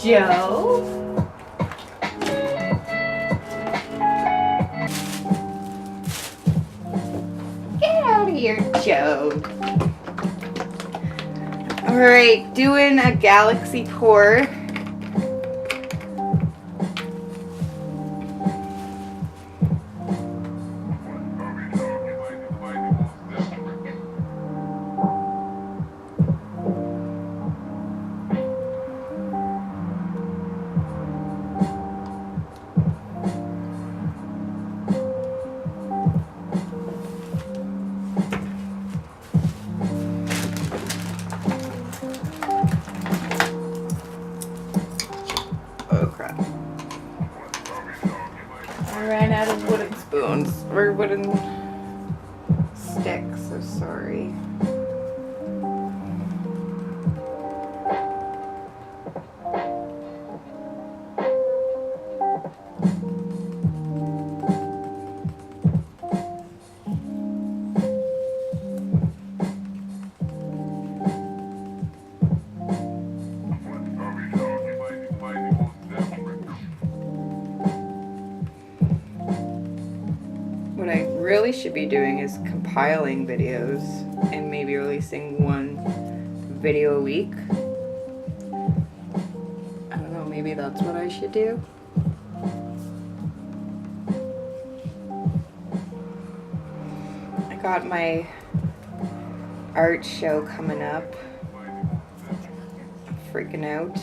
Joe. Get out of here, Joe. Alright, doing a galaxy pour. Oh crap. I ran out of wooden spoons, or wooden sticks, so sorry. What I really should be doing is compiling videos and maybe releasing one video a week. I don't know, maybe that's what I should do. I got my art show coming up. I'm freaking out.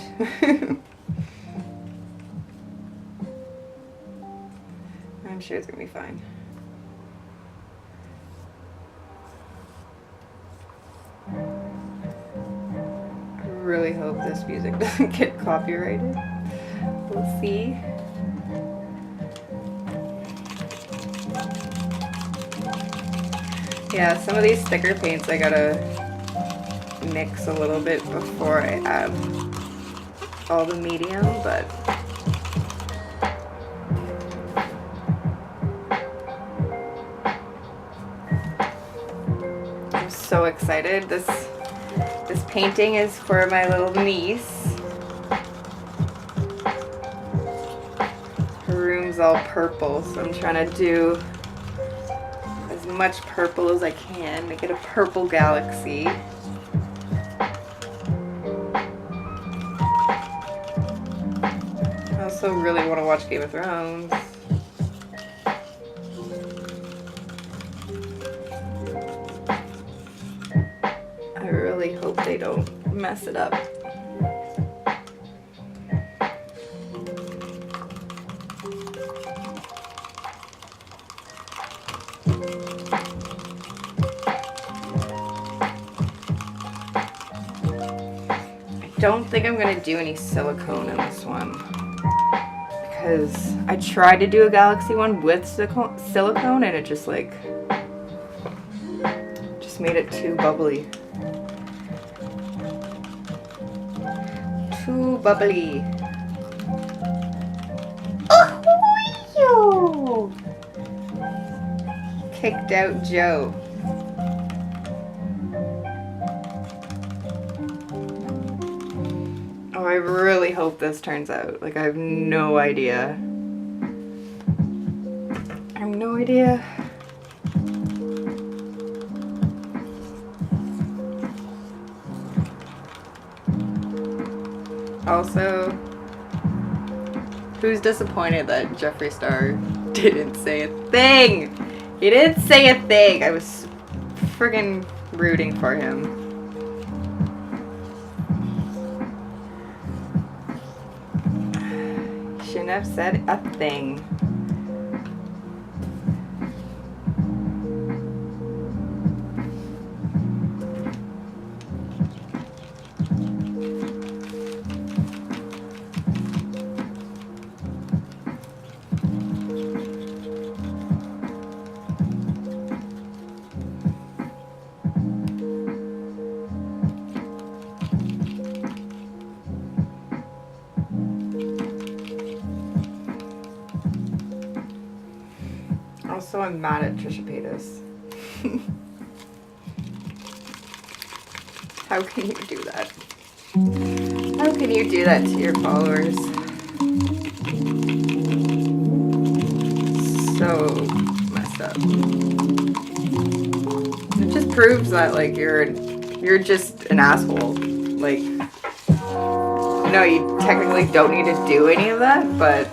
I'm sure it's gonna be fine. I really hope this music doesn't get copyrighted. We'll see. Yeah, some of these sticker paints I gotta mix a little bit before I add all the medium, but I'm so excited. This painting is for my little niece. Her room's all purple, so I'm trying to do as much purple as I can, make it a purple galaxy. I also really want to watch Game of Thrones. I really hope they don't mess it up. I don't think I'm going to do any silicone in this one, because I tried to do a galaxy one with silicone and it just made it too bubbly. Too bubbly. Oh, kicked out Joe. Oh, I really hope this turns out. Like, I have no idea. I have no idea. Also, who's disappointed that Jeffree Star didn't say a thing? He didn't say a thing. I was friggin' rooting for him. Shouldn't have said a thing. Also, I'm mad at Trisha Paytas. How can you do that? How can can you do that to your followers? So messed up. It just proves that like you're just an asshole. Like, no, you technically don't need to do any of that, but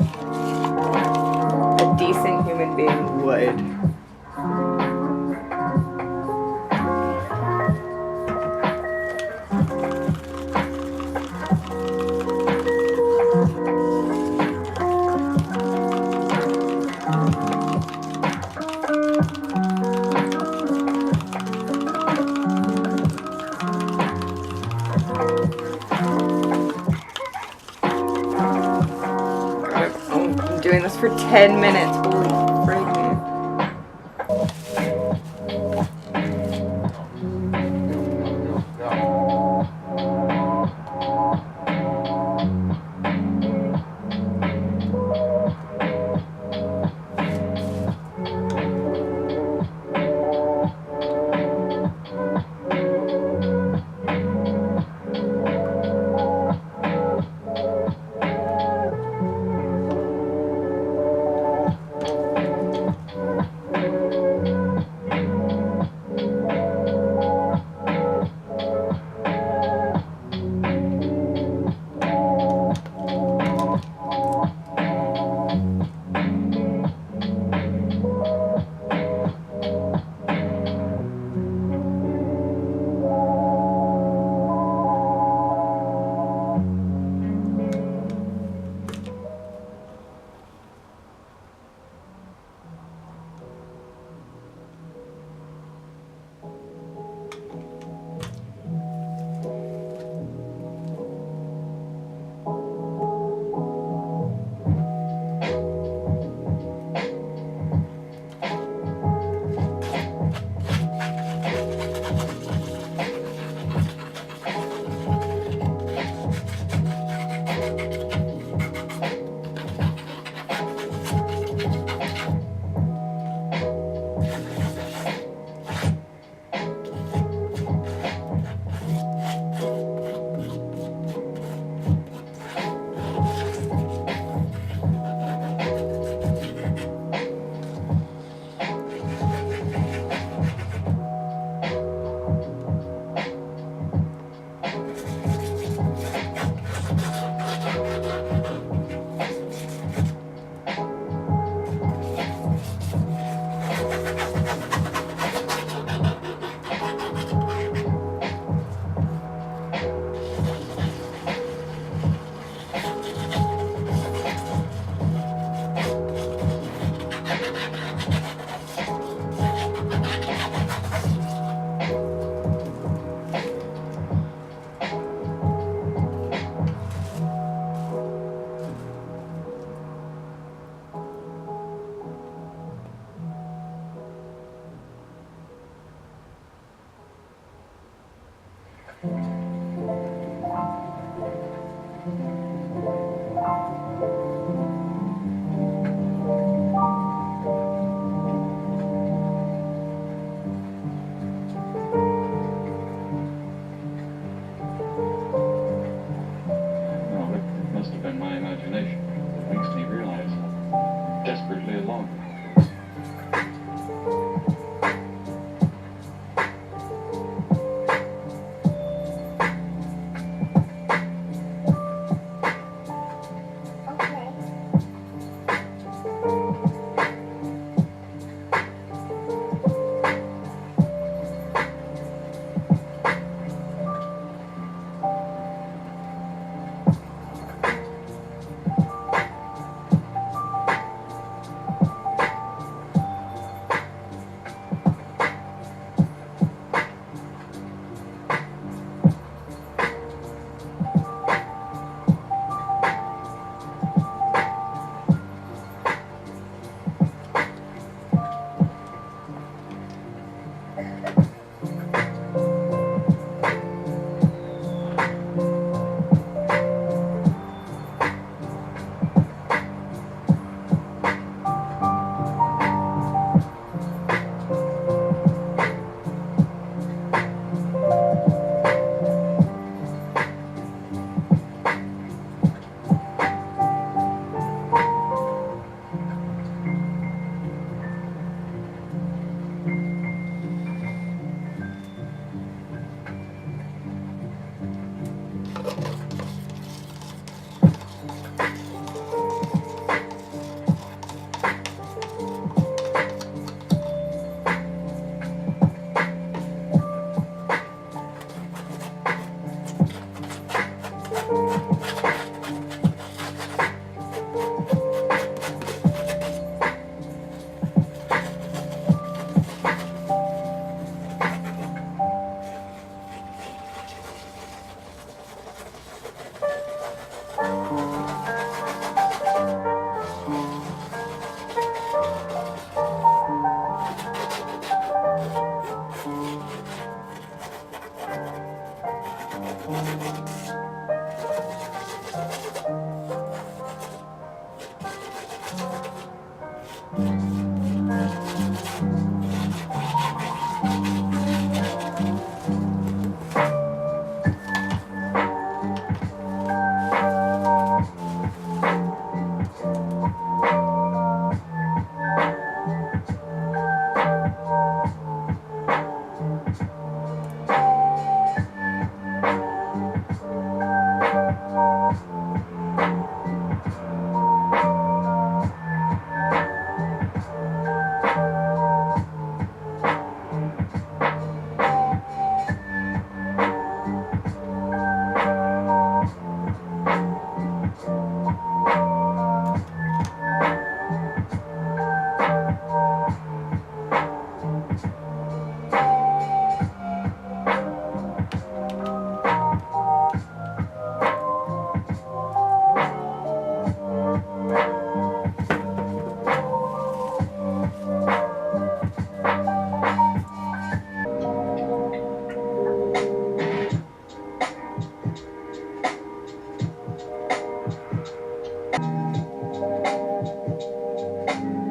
a decent human being would. I'm doing this for 10 minutes. Holy friggin'.